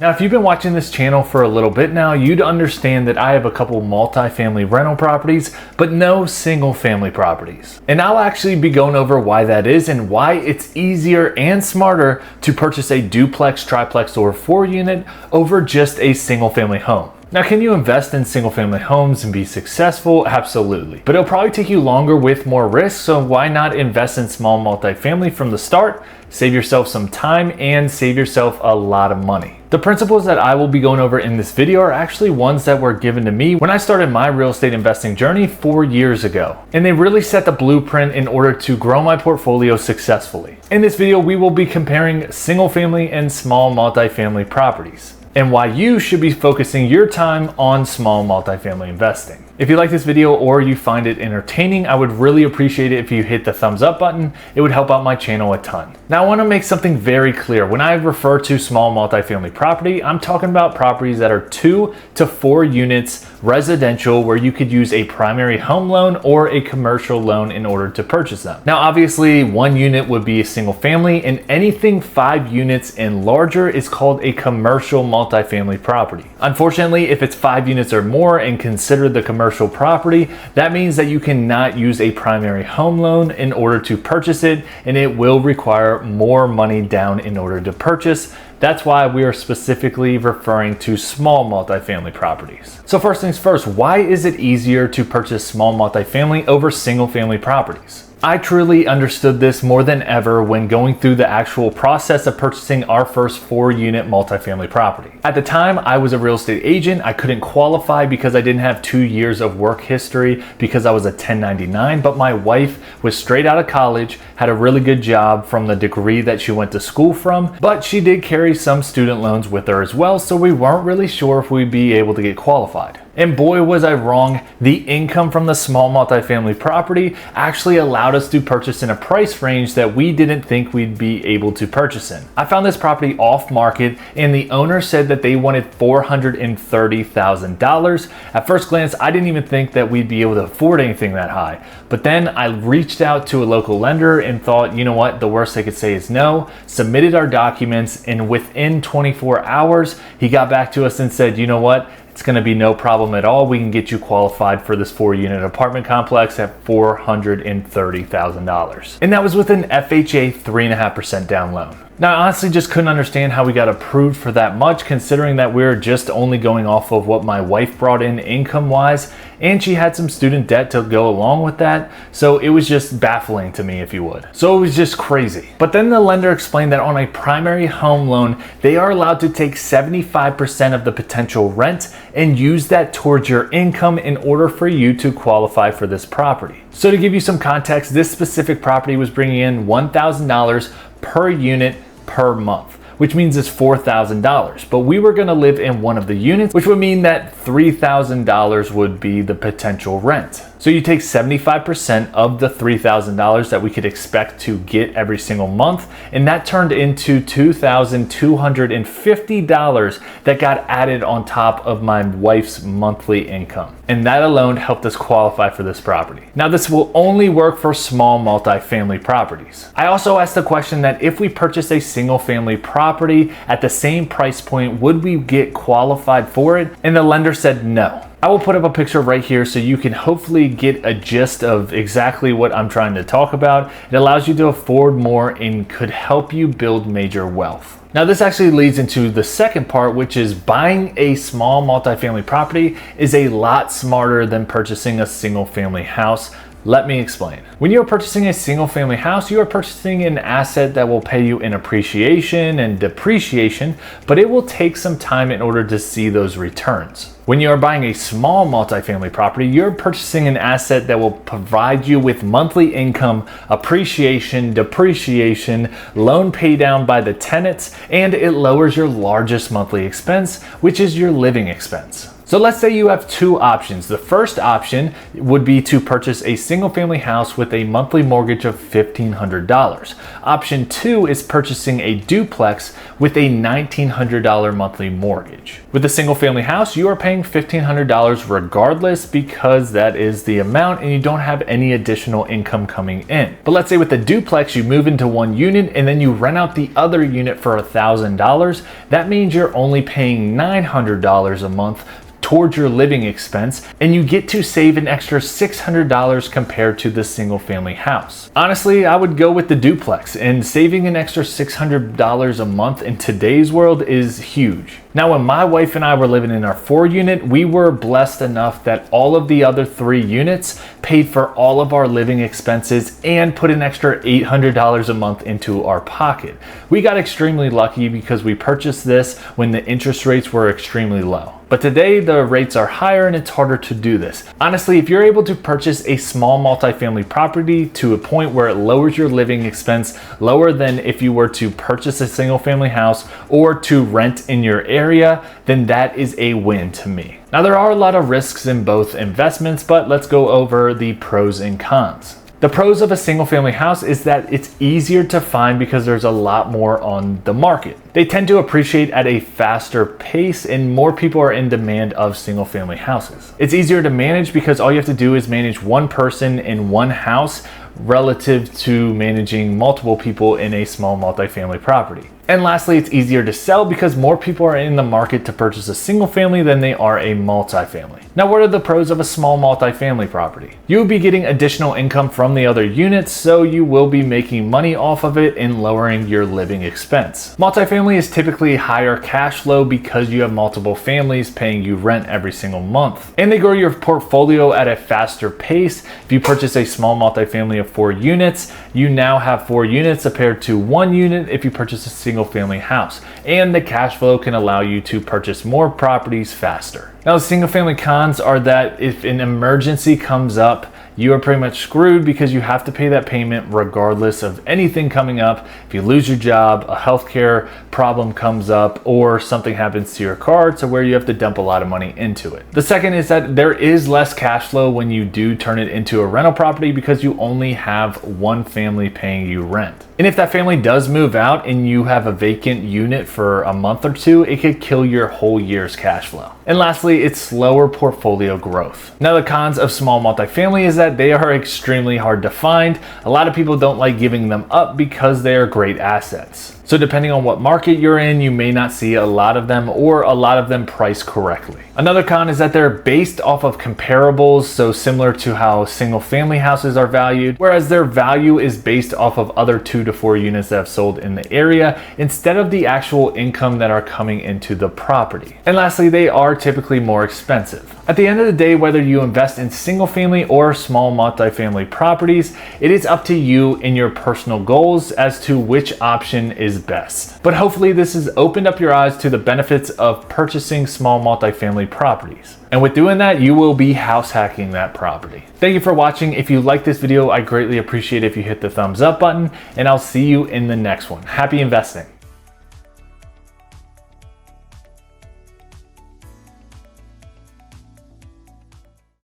Now, if you've been watching this channel for a little bit now, you'd understand that I have a couple multifamily rental properties, but no single family properties. And I'll actually be going over why that is and why it's easier and smarter to purchase a duplex, triplex, or 4-unit over just a single family home. Now, can you invest in single family homes and be successful? Absolutely. But it'll probably take you longer with more risk, so why not invest in small multifamily from the start, save yourself some time, and save yourself a lot of money. The principles that I will be going over in this video are actually ones that were given to me when I started my real estate investing journey 4 years ago. And they really set the blueprint in order to grow my portfolio successfully. In this video, we will be comparing single family and small multifamily properties, and why you should be focusing your time on small multifamily investing. If you like this video or you find it entertaining, I would really appreciate it if you hit the thumbs up button. It would help out my channel a ton. Now, I want to make something very clear. When I refer to small multifamily property, I'm talking about properties that are 2 to 4 units residential, where you could use a primary home loan or a commercial loan in order to purchase them. Now, obviously 1 unit would be a single family, and anything 5 units and larger is called a commercial multifamily property. Unfortunately, if it's 5 units or more and considered the commercial property, that means that you cannot use a primary home loan in order to purchase it, and it will require more money down in order to purchase. That's why we are specifically referring to small multifamily properties. So first things first, why is it easier to purchase small multifamily over single family properties? I truly understood this more than ever when going through the actual process of purchasing our first 4-unit multifamily property. At the time, I was a real estate agent. I couldn't qualify because I didn't have 2 years of work history because I was a 1099, but my wife was straight out of college, had a really good job from the degree that she went to school from, but she did carry some student loans with her as well, so we weren't really sure if we'd be able to get qualified. And boy, was I wrong. The income from the small multifamily property actually allowed us to purchase in a price range that we didn't think we'd be able to purchase in. I found this property off market, and the owner said that they wanted $430,000. At first glance, I didn't even think that we'd be able to afford anything that high. But then I reached out to a local lender and thought, you know what, the worst they could say is no, submitted our documents, and within 24 hours, he got back to us and said, you know what, it's going to be no problem at all. We can get you qualified for this 4-unit apartment complex at $430,000. And that was with an FHA 3.5% down loan. Now, I honestly just couldn't understand how we got approved for that much, considering that we're just only going off of what my wife brought in income-wise, and she had some student debt to go along with that. So it was just baffling to me, if you would. So it was just crazy. But then the lender explained that on a primary home loan, they are allowed to take 75% of the potential rent and use that towards your income in order for you to qualify for this property. So to give you some context, this specific property was bringing in $1,000 per unit per month, which means it's $4,000. But we were going to live in one of the units, which would mean that $3,000 would be the potential rent. So you take 75% of the $3,000 that we could expect to get every single month, and that turned into $2,250 that got added on top of my wife's monthly income. And that alone helped us qualify for this property. Now, this will only work for small multifamily properties. I also asked the question that if we purchase a single family property at the same price point, would we get qualified for it? And the lender said no. I will put up a picture right here so you can hopefully get a gist of exactly what I'm trying to talk about. It allows you to afford more and could help you build major wealth. Now, this actually leads into the second part, which is buying a small multifamily property is a lot smarter than purchasing a single family house. Let me explain. When you're purchasing a single family house, you are purchasing an asset that will pay you in appreciation and depreciation, but it will take some time in order to see those returns. When you are buying a small multifamily property, you're purchasing an asset that will provide you with monthly income, appreciation, depreciation, loan pay down by the tenants, and it lowers your largest monthly expense, which is your living expense. So let's say you have two options. The first option would be to purchase a single family house with a monthly mortgage of $1,500. Option 2 is purchasing a duplex with a $1,900 monthly mortgage. With a single family house, you are paying $1,500 regardless because that is the amount and you don't have any additional income coming in. But let's say with the duplex, you move into one unit and then you rent out the other unit for $1,000. That means you're only paying $900 a month towards your living expense, and you get to save an extra $600 compared to the single family house. Honestly, I would go with the duplex, and saving an extra $600 a month in today's world is huge. Now, when my wife and I were living in our 4-unit, we were blessed enough that all of the other 3 units paid for all of our living expenses and put an extra $800 a month into our pocket. We got extremely lucky because we purchased this when the interest rates were extremely low. But today the rates are higher and it's harder to do this. Honestly, if you're able to purchase a small multifamily property to a point where it lowers your living expense lower than if you were to purchase a single family house or to rent in your area, then that is a win to me. Now, there are a lot of risks in both investments, but let's go over the pros and cons. The pros of a single family house is that it's easier to find because there's a lot more on the market. They tend to appreciate at a faster pace and more people are in demand of single family houses. It's easier to manage because all you have to do is manage one person in one house relative to managing multiple people in a small multifamily property. And lastly, it's easier to sell because more people are in the market to purchase a single family than they are a multifamily. Now, what are the pros of a small multifamily property? You'll be getting additional income from the other units, so you will be making money off of it and lowering your living expense. Multifamily is typically higher cash flow because you have multiple families paying you rent every single month. And they grow your portfolio at a faster pace. If you purchase a small multifamily of 4 units, you now have 4 units compared to 1 unit if you purchase a single family house, and the cash flow can allow you to purchase more properties faster. Now, the single family cons are that if an emergency comes up, you are pretty much screwed because you have to pay that payment regardless of anything coming up. If you lose your job, a healthcare problem comes up, or something happens to your car to where you have to dump a lot of money into it. The second is that there is less cash flow when you do turn it into a rental property because you only have one family paying you rent. And if that family does move out and you have a vacant unit for a month or 2, it could kill your whole year's cash flow. And lastly, it's slower portfolio growth. Now, the cons of small multifamily is that they are extremely hard to find. A lot of people don't like giving them up because they are great assets. So depending on what market you're in, you may not see a lot of them or a lot of them priced correctly. Another con is that they're based off of comparables, so similar to how single family houses are valued, whereas their value is based off of other 2 to 4 units that have sold in the area instead of the actual income that are coming into the property. And lastly, they are typically more expensive. At the end of the day, whether you invest in single family or small multifamily properties, it is up to you and your personal goals as to which option is best. But hopefully this has opened up your eyes to the benefits of purchasing small multifamily properties. And with doing that, you will be house hacking that property. Thank you for watching. If you like this video, I greatly appreciate if you hit the thumbs up button, and I'll see you in the next one. Happy investing.